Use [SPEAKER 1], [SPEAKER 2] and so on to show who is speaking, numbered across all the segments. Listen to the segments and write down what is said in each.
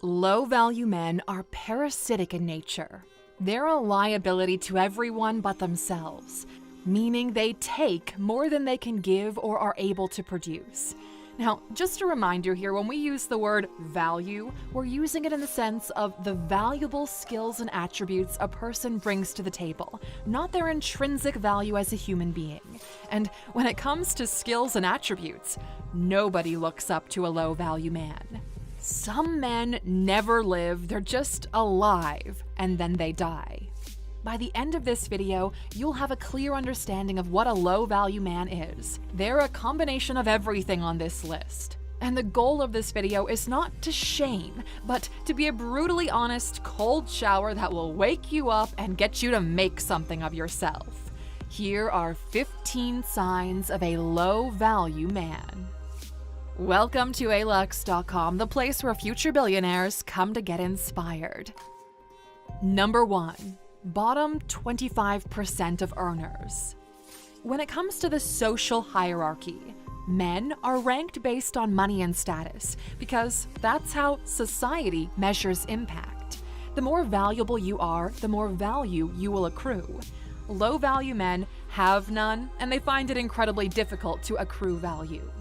[SPEAKER 1] Low-value men are parasitic in nature. They're a liability to everyone but themselves, meaning they take more than they can give or are able to produce. Now, just a reminder here, when we use the word value, we're using it in the sense of the valuable skills and attributes a person brings to the table, not their intrinsic value as a human being. And when it comes to skills and attributes, nobody looks up to a low-value man. Some men never live, they're just alive, and then they die. By the end of this video, you'll have a clear understanding of what a low-value man is. They're a combination of everything on this list. And the goal of this video is not to shame, but to be a brutally honest, cold shower that will wake you up and get you to make something of yourself. Here are 15 signs of a low-value man. Welcome to alux.com, the place where future billionaires come to get inspired. Number 1. Bottom 25% of earners. When it comes to the social hierarchy, men are ranked based on money and status because that's how society measures impact. The more valuable you are, the more value you will accrue. Low-value men have none, and they find it incredibly difficult to accrue value.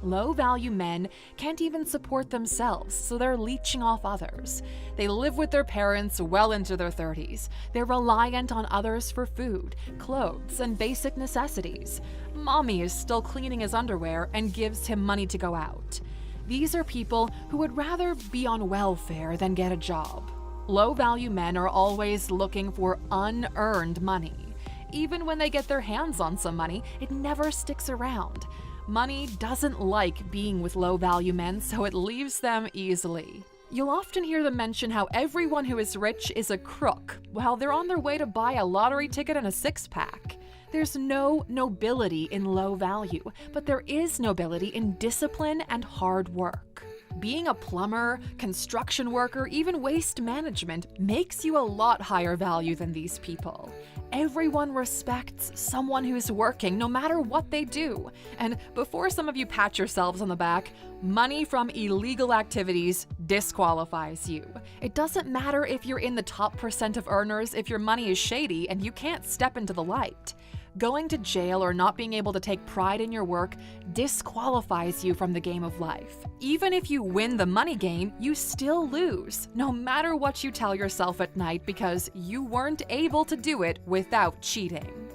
[SPEAKER 1] Low-value men can't even support themselves, so they're leeching off others. They live with their parents well into their 30s. They're reliant on others for food, clothes, and basic necessities. Mommy is still cleaning his underwear and gives him money to go out. These are people who would rather be on welfare than get a job. Low-value men are always looking for unearned money. Even when they get their hands on some money, it never sticks around. Money doesn't like being with low-value men, so it leaves them easily. You'll often hear them mention how everyone who is rich is a crook, while they're on their way to buy a lottery ticket and a six-pack. There's no nobility in low value, but there is nobility in discipline and hard work. Being a plumber, construction worker, even waste management makes you a lot higher value than these people. Everyone respects someone who's working, no matter what they do. And before some of you pat yourselves on the back, money from illegal activities disqualifies you. It doesn't matter if you're in the top % of earners if your money is shady and you can't step into the light. Going to jail or not being able to take pride in your work disqualifies you from the game of life. Even if you win the money game, you still lose, no matter what you tell yourself at night, because you weren't able to do it without cheating.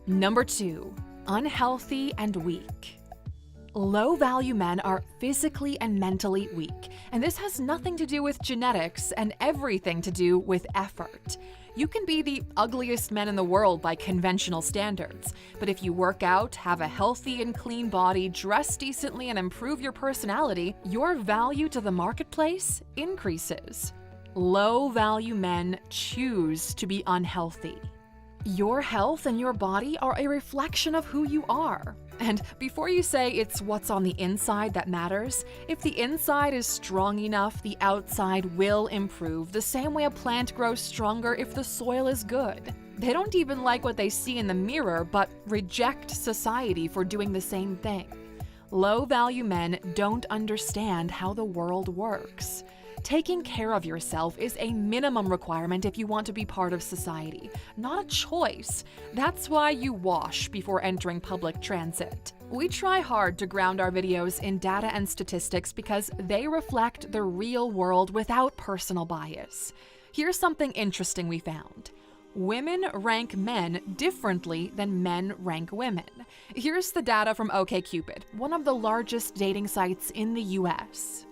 [SPEAKER 1] Number 2. Unhealthy and weak. Low-value men are physically and mentally weak, and this has nothing to do with genetics and everything to do with effort. You can be the ugliest men in the world by conventional standards, but if you work out, have a healthy and clean body, dress decently, and improve your personality, your value to the marketplace increases. Low-value men choose to be unhealthy. Your health and your body are a reflection of who you are. And before you say it's what's on the inside that matters, if the inside is strong enough, the outside will improve, the same way a plant grows stronger if the soil is good. They don't even like what they see in the mirror, but reject society for doing the same thing. Low-value men don't understand how the world works. Taking care of yourself is a minimum requirement if you want to be part of society, not a choice. That's why you wash before entering public transit. We try hard to ground our videos in data and statistics because they reflect the real world without personal bias. Here's something interesting we found. Women rank men differently than men rank women. Here's the data from OkCupid, one of the largest dating sites in the US.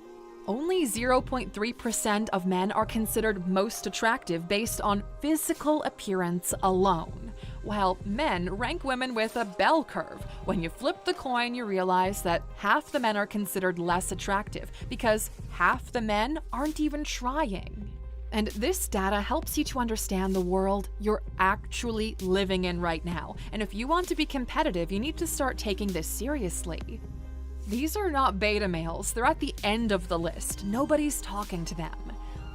[SPEAKER 1] Only 0.3% of men are considered most attractive based on physical appearance alone, while men rank women with a bell curve. When you flip the coin, you realize that half the men are considered less attractive because half the men aren't even trying. And this data helps you to understand the world you're actually living in right now. And if you want to be competitive, you need to start taking this seriously. These are not beta males, they're at the end of the list. Nobody's talking to them.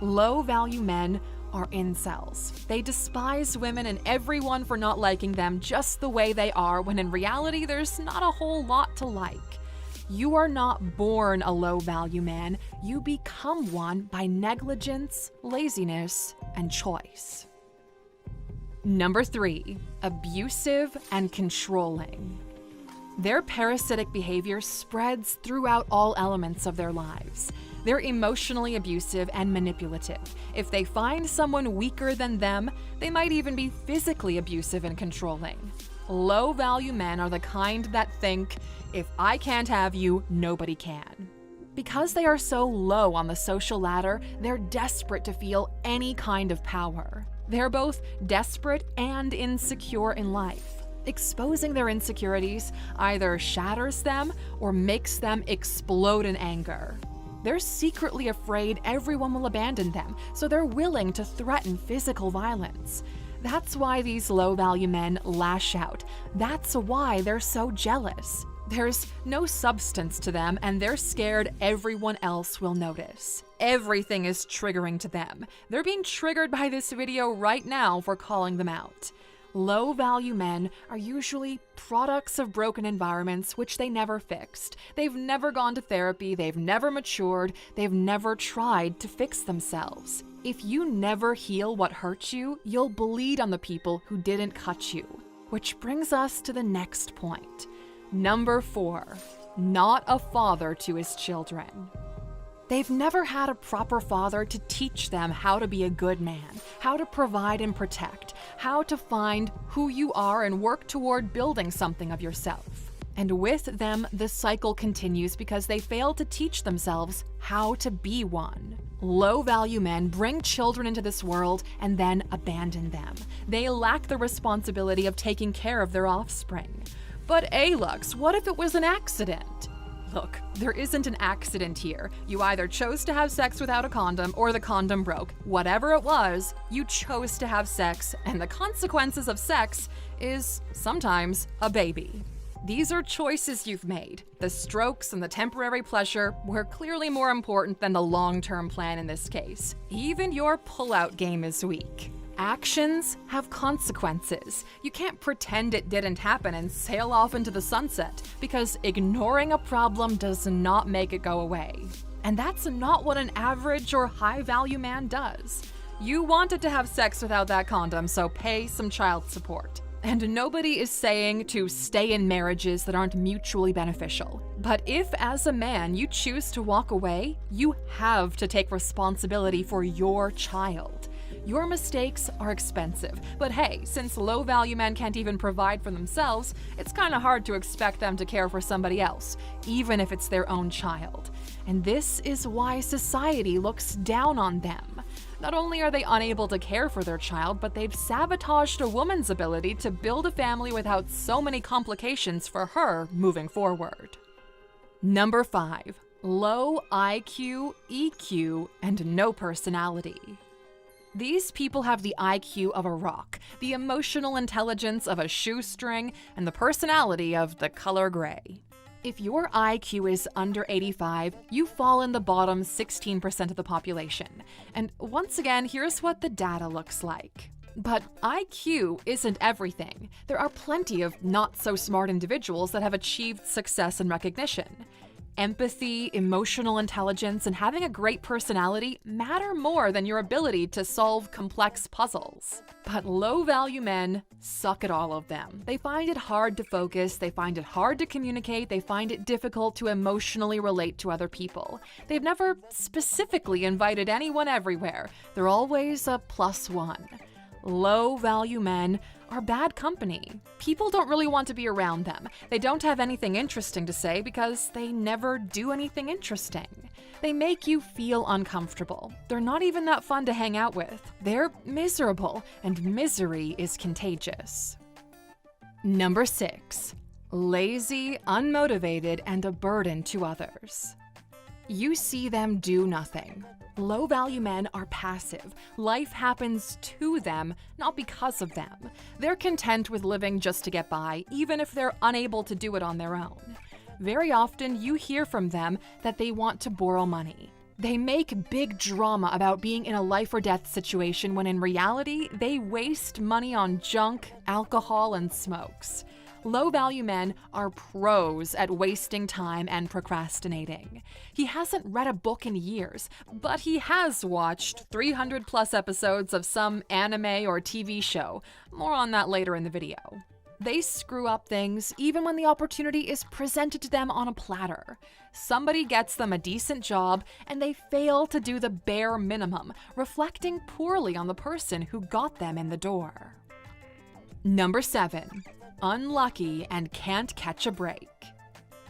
[SPEAKER 1] Low-value men are incels. They despise women and everyone for not liking them just the way they are, when in reality there's not a whole lot to like. You are not born a low-value man. You become one by negligence, laziness, and choice. Number 3, abusive and controlling. Their parasitic behavior spreads throughout all elements of their lives. They're emotionally abusive and manipulative. If they find someone weaker than them, they might even be physically abusive and controlling. Low-value men are the kind that think, if I can't have you, nobody can. Because they are so low on the social ladder, they're desperate to feel any kind of power. They're both desperate and insecure in life. Exposing their insecurities either shatters them or makes them explode in anger. They're secretly afraid everyone will abandon them, so they're willing to threaten physical violence. That's why these low-value men lash out. That's why they're so jealous. There's no substance to them, and they're scared everyone else will notice. Everything is triggering to them. They're being triggered by this video right now for calling them out. Low-value men are usually products of broken environments which they never fixed. They've never gone to therapy, they've never matured, they've never tried to fix themselves. If you never heal what hurt you, you'll bleed on the people who didn't cut you. Which brings us to the next point. Number 4, not a father to his children. They've never had a proper father to teach them how to be a good man, how to provide and protect, how to find who you are and work toward building something of yourself. And with them, the cycle continues because they fail to teach themselves how to be one. Low-value men bring children into this world and then abandon them. They lack the responsibility of taking care of their offspring. But Alux, what if it was an accident? Look, there isn't an accident here. You either chose to have sex without a condom or the condom broke. Whatever it was, you chose to have sex, and the consequences of sex is sometimes a baby. These are choices you've made. The strokes and the temporary pleasure were clearly more important than the long-term plan in this case. Even your pull-out game is weak. Actions have consequences. You can't pretend it didn't happen and sail off into the sunset, because ignoring a problem does not make it go away. And that's not what an average or high-value man does. You wanted to have sex without that condom, so pay some child support. And nobody is saying to stay in marriages that aren't mutually beneficial. But if, as a man, you choose to walk away, you have to take responsibility for your child. Your mistakes are expensive, but hey, since low-value men can't even provide for themselves, it's kind of hard to expect them to care for somebody else, even if it's their own child. And this is why society looks down on them. Not only are they unable to care for their child, but they've sabotaged a woman's ability to build a family without so many complications for her moving forward. Number 5, low IQ, EQ, and no personality. These people have the IQ of a rock, the emotional intelligence of a shoestring, and the personality of the color gray. If your IQ is under 85, you fall in the bottom 16% of the population. And once again, here's what the data looks like. But IQ isn't everything. There are plenty of not-so-smart individuals that have achieved success and recognition. Empathy, emotional intelligence, and having a great personality matter more than your ability to solve complex puzzles. But low-value men suck at all of them. They find it hard to focus, they find it hard to communicate, they find it difficult to emotionally relate to other people. They've never specifically invited anyone everywhere. They're always a +1. Low-value men are bad company. People don't really want to be around them. They don't have anything interesting to say because they never do anything interesting. They make you feel uncomfortable. They're not even that fun to hang out with. They're miserable, and misery is contagious. Number 6, lazy, unmotivated, and a burden to others. You see them do nothing. Low-value men are passive. Life happens to them, not because of them. They're content with living just to get by, even if they're unable to do it on their own. Very often, you hear from them that they want to borrow money. They make big drama about being in a life-or-death situation when in reality, they waste money on junk, alcohol, and smokes. Low-value men are pros at wasting time and procrastinating. He hasn't read a book in years, but he has watched 300+ episodes of some anime or TV show. More on that later in the video. They screw up things even when the opportunity is presented to them on a platter. Somebody gets them a decent job and they fail to do the bare minimum, reflecting poorly on the person who got them in the door. Number 7. Unlucky and can't catch a break.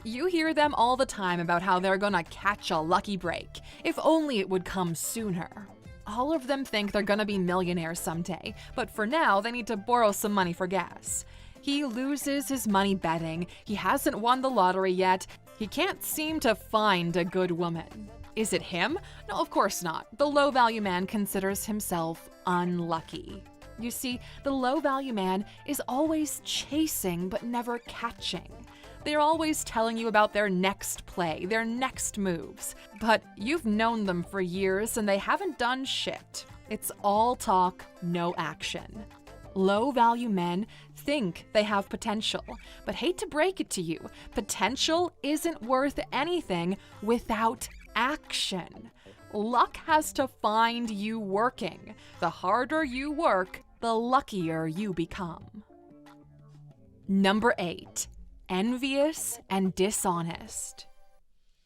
[SPEAKER 1] You hear them all the time about how they're gonna catch a lucky break, if only it would come sooner. All of them think they're gonna be millionaires someday, but for now they need to borrow some money for gas. He loses his money betting, he hasn't won the lottery yet, he can't seem to find a good woman. Is it him? No, of course not. The low-value man considers himself unlucky. You see, the low-value man is always chasing but never catching. They're always telling you about their next play, their next moves. But you've known them for years and they haven't done shit. It's all talk, no action. Low-value men think they have potential, but hate to break it to you, potential isn't worth anything without action. Luck has to find you working. The harder you work, the luckier you become. Number 8. Envious and dishonest.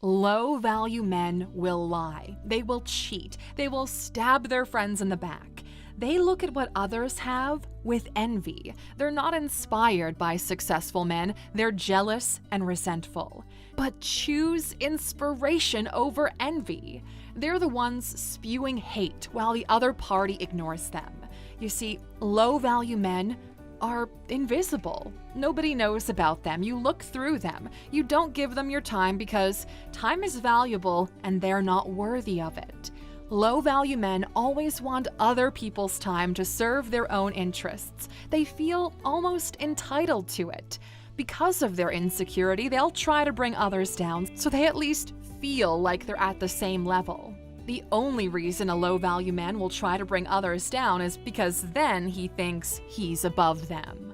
[SPEAKER 1] Low-value men will lie. They will cheat. They will stab their friends in the back. They look at what others have with envy. They're not inspired by successful men. They're jealous and resentful. But choose inspiration over envy. They're the ones spewing hate while the other party ignores them. You see, low-value men are invisible. Nobody knows about them. You look through them. You don't give them your time because time is valuable and they're not worthy of it. Low-value men always want other people's time to serve their own interests. They feel almost entitled to it. Because of their insecurity, they'll try to bring others down so they at least feel like they're at the same level. The only reason a low-value man will try to bring others down is because then he thinks he's above them.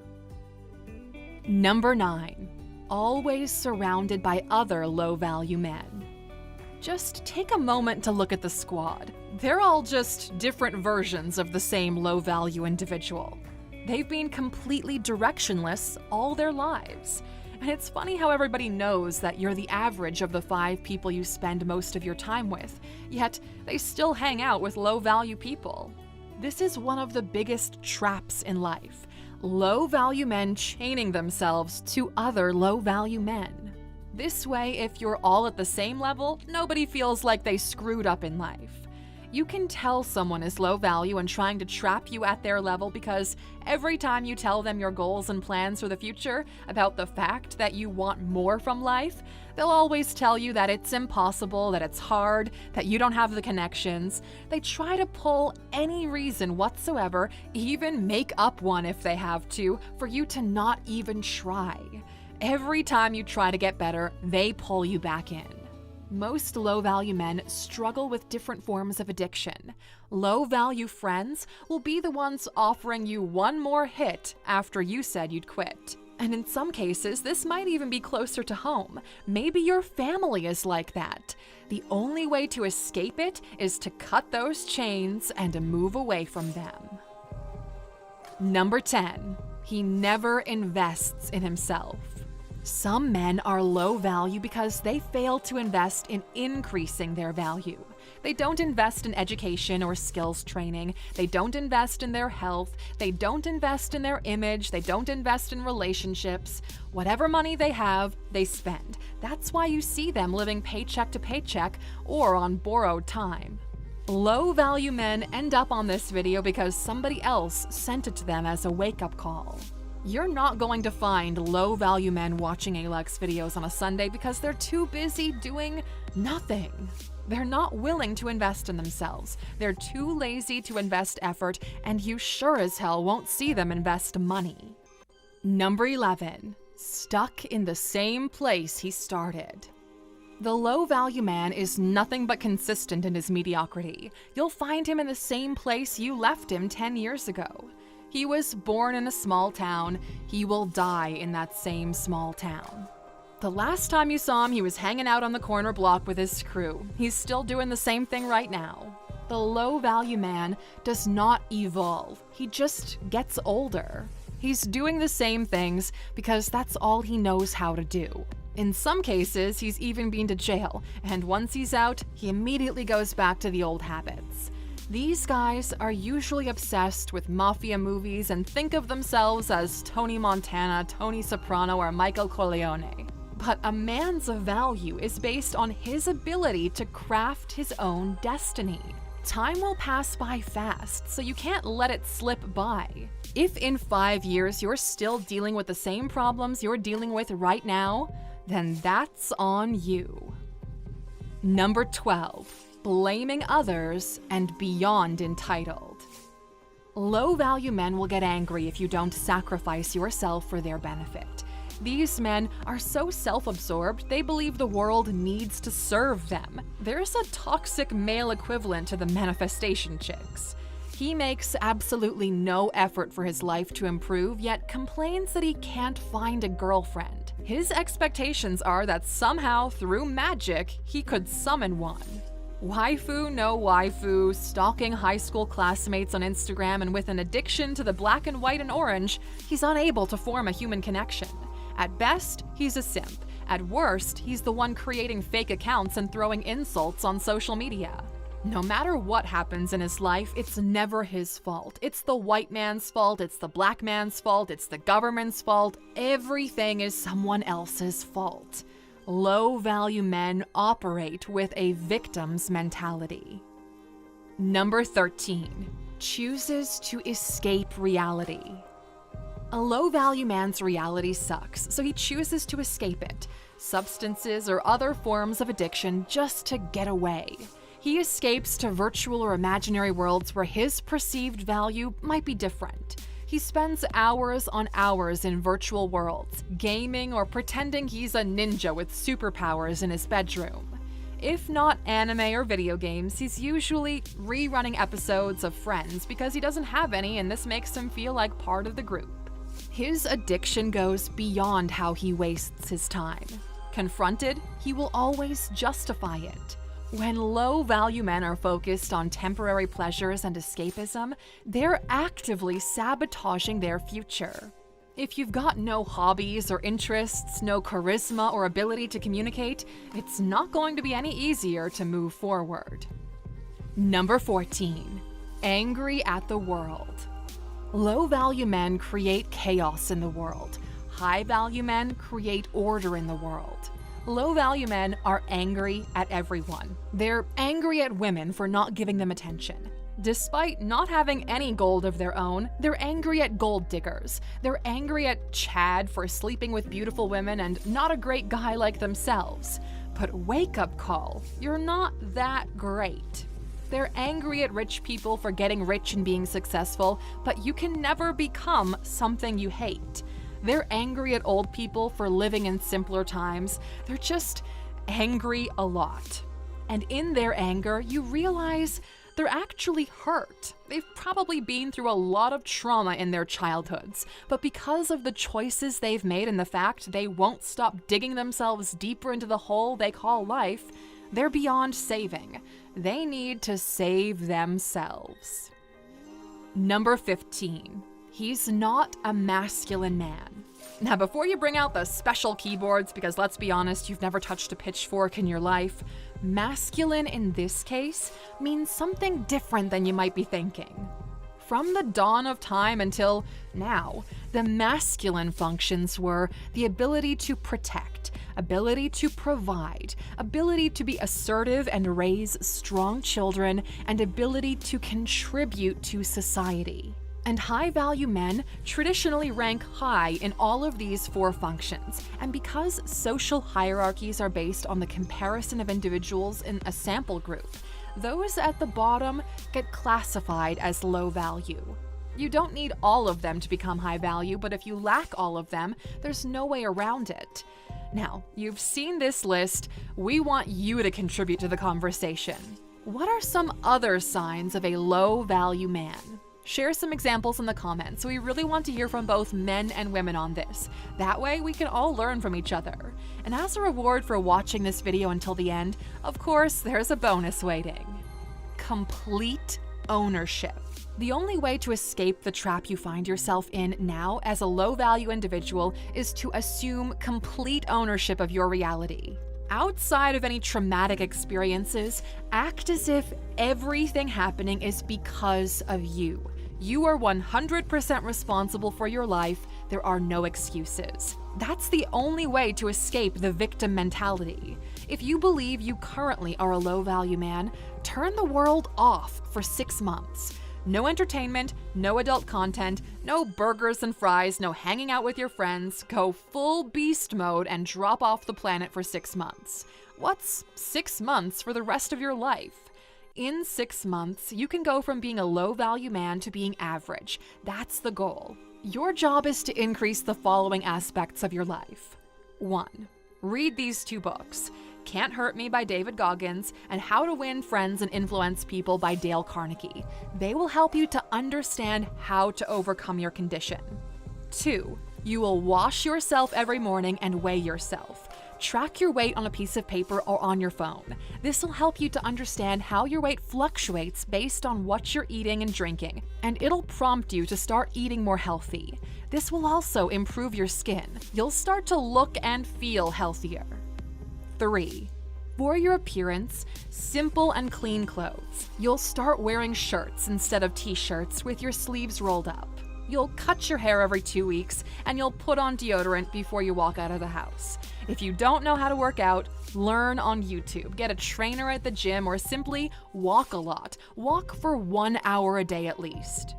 [SPEAKER 1] Number 9. Always surrounded by other low-value men. Just take a moment to look at the squad. They're all just different versions of the same low-value individual. They've been completely directionless all their lives. And it's funny how everybody knows that you're the average of the 5 people you spend most of your time with, yet they still hang out with low-value people. This is one of the biggest traps in life. Low-value men chaining themselves to other low-value men. This way, if you're all at the same level, nobody feels like they screwed up in life. You can tell someone is low value and trying to trap you at their level because every time you tell them your goals and plans for the future about the fact that you want more from life, they'll always tell you that it's impossible, that it's hard, that you don't have the connections. They try to pull any reason whatsoever, even make up one if they have to, for you to not even try. Every time you try to get better, they pull you back in. Most low-value men struggle with different forms of addiction. Low-value friends will be the ones offering you one more hit after you said you'd quit. And in some cases, this might even be closer to home. Maybe your family is like that. The only way to escape it is to cut those chains and to move away from them. Number 10. He never invests in himself. Some men are low value because they fail to invest in increasing their value. They don't invest in education or skills training. They don't invest in their health. They don't invest in their image. They don't invest in relationships. Whatever money they have, they spend. That's why you see them living paycheck to paycheck or on borrowed time. Low-value men end up on this video because somebody else sent it to them as a wake-up call. You're not going to find low-value men watching Alex videos on a Sunday because they're too busy doing nothing. They're not willing to invest in themselves. They're too lazy to invest effort, and you sure as hell won't see them invest money. Number 11. Stuck in the same place he started. The low-value man is nothing but consistent in his mediocrity. You'll find him in the same place you left him 10 years ago. He was born in a small town. He will die in that same small town. The last time you saw him, he was hanging out on the corner block with his crew. He's still doing the same thing right now. The low-value man does not evolve. He just gets older. He's doing the same things because that's all he knows how to do. In some cases, he's even been to jail, and once he's out, he immediately goes back to the old habits. These guys are usually obsessed with mafia movies and think of themselves as Tony Montana, Tony Soprano, or Michael Corleone. But a man's value is based on his ability to craft his own destiny. Time will pass by fast, so you can't let it slip by. If in 5 years you're still dealing with the same problems you're dealing with right now, then that's on you. Number 12, blaming others and beyond entitled. Low-value men will get angry if you don't sacrifice yourself for their benefit. These men are so self-absorbed, they believe the world needs to serve them. There's a toxic male equivalent to the manifestation chicks. He makes absolutely no effort for his life to improve, yet complains that he can't find a girlfriend. His expectations are that somehow, through magic, he could summon one. Waifu no waifu, stalking high school classmates on Instagram, and with an addiction to the black and white and orange, he's unable to form a human connection. At best, he's a simp. At worst, he's the one creating fake accounts and throwing insults on social media. No matter what happens in his life, it's never his fault. It's the white man's fault, it's the black man's fault, it's the government's fault. Everything is someone else's fault. Low-value men operate with a victim's mentality. Number 13, chooses to escape reality. A low-value man's reality sucks, so he chooses to escape it. Substances or other forms of addiction just to get away. He escapes to virtual or imaginary worlds where his perceived value might be different. He spends hours on hours in virtual worlds, gaming or pretending he's a ninja with superpowers in his bedroom. If not anime or video games, he's usually rerunning episodes of Friends because he doesn't have any, and this makes him feel like part of the group. His addiction goes beyond how he wastes his time. Confronted, he will always justify it. When low-value men are focused on temporary pleasures and escapism, they're actively sabotaging their future. If you've got no hobbies or interests, no charisma or ability to communicate, it's not going to be any easier to move forward. Number 14, angry at the world. Low-value men create chaos in the world. High-value men create order in the world. Low-value men are angry at everyone. They're angry at women for not giving them attention. Despite not having any gold of their own, they're angry at gold diggers. They're angry at Chad for sleeping with beautiful women and not a great guy like themselves. But wake up call, you're not that great. They're angry at rich people for getting rich and being successful, but you can never become something you hate. They're angry at old people for living in simpler times. They're just angry a lot. And in their anger, you realize they're actually hurt. They've probably been through a lot of trauma in their childhoods, but because of the choices they've made and the fact they won't stop digging themselves deeper into the hole they call life, they're beyond saving. They need to save themselves. Number 15. He's not a masculine man. Now, before you bring out the special keyboards, because let's be honest, you've never touched a pitchfork in your life, masculine in this case means something different than you might be thinking. From the dawn of time until now, the masculine functions were the ability to protect, ability to provide, ability to be assertive and raise strong children, and ability to contribute to society. And high-value men traditionally rank high in all of these four functions, and because social hierarchies are based on the comparison of individuals in a sample group, those at the bottom get classified as low value. You don't need all of them to become high value, but if you lack all of them, there's no way around it. Now, you've seen this list. We want you to contribute to the conversation. What are some other signs of a low value man? Share some examples in the comments. We really want to hear from both men and women on this. That way we can all learn from each other. And as a reward for watching this video until the end, of course, there's a bonus waiting. Complete ownership. The only way to escape the trap you find yourself in now as a low-value individual is to assume complete ownership of your reality. Outside of any traumatic experiences, act as if everything happening is because of you. You are 100% responsible for your life. There are no excuses. That's the only way to escape the victim mentality. If you believe you currently are a low-value man, turn the world off for 6 months. No entertainment, no adult content, no burgers and fries, no hanging out with your friends. Go full beast mode and drop off the planet for 6 months. What's 6 months for the rest of your life? In 6 months, you can go from being a low-value man to being average. That's the goal. Your job is to increase the following aspects of your life. 1. Read these 2 books. Can't Hurt Me by David Goggins and How to Win Friends and Influence People by Dale Carnegie. They will help you to understand how to overcome your condition. 2. You will wash yourself every morning and weigh yourself. Track your weight on a piece of paper or on your phone. This will help you to understand how your weight fluctuates based on what you're eating and drinking, and it'll prompt you to start eating more healthy. This will also improve your skin. You'll start to look and feel healthier. 3. For your appearance, simple and clean clothes. You'll start wearing shirts instead of t-shirts with your sleeves rolled up. You'll cut your hair every 2 weeks, and you'll put on deodorant before you walk out of the house. If you don't know how to work out, learn on YouTube. Get a trainer at the gym or simply walk a lot. Walk for 1 hour a day at least.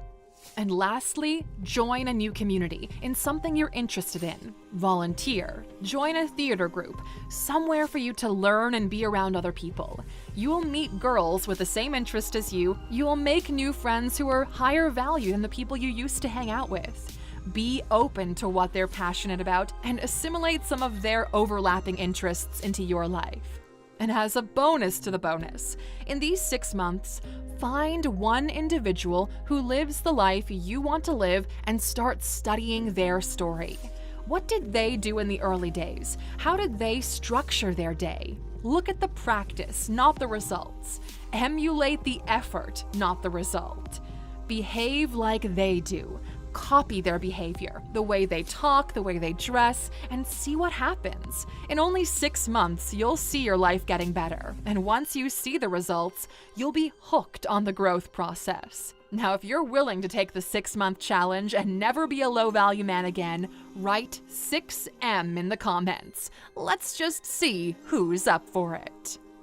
[SPEAKER 1] And lastly, join a new community in something you're interested in. Volunteer. Join a theater group, somewhere for you to learn and be around other people. You will meet girls with the same interest as you. You will make new friends who are higher value than the people you used to hang out with. Be open to what they're passionate about and assimilate some of their overlapping interests into your life. And as a bonus to the bonus, in these 6 months, find one individual who lives the life you want to live and start studying their story. What did they do in the early days? How did they structure their day? Look at the practice, not the results. Emulate the effort, not the result. Behave like they do. Copy their behavior, the way they talk, the way they dress, and see what happens. In only 6 months, you'll see your life getting better. And once you see the results, you'll be hooked on the growth process. Now, if you're willing to take the 6-month challenge and never be a low-value man again, write 6M in the comments. Let's just see who's up for it.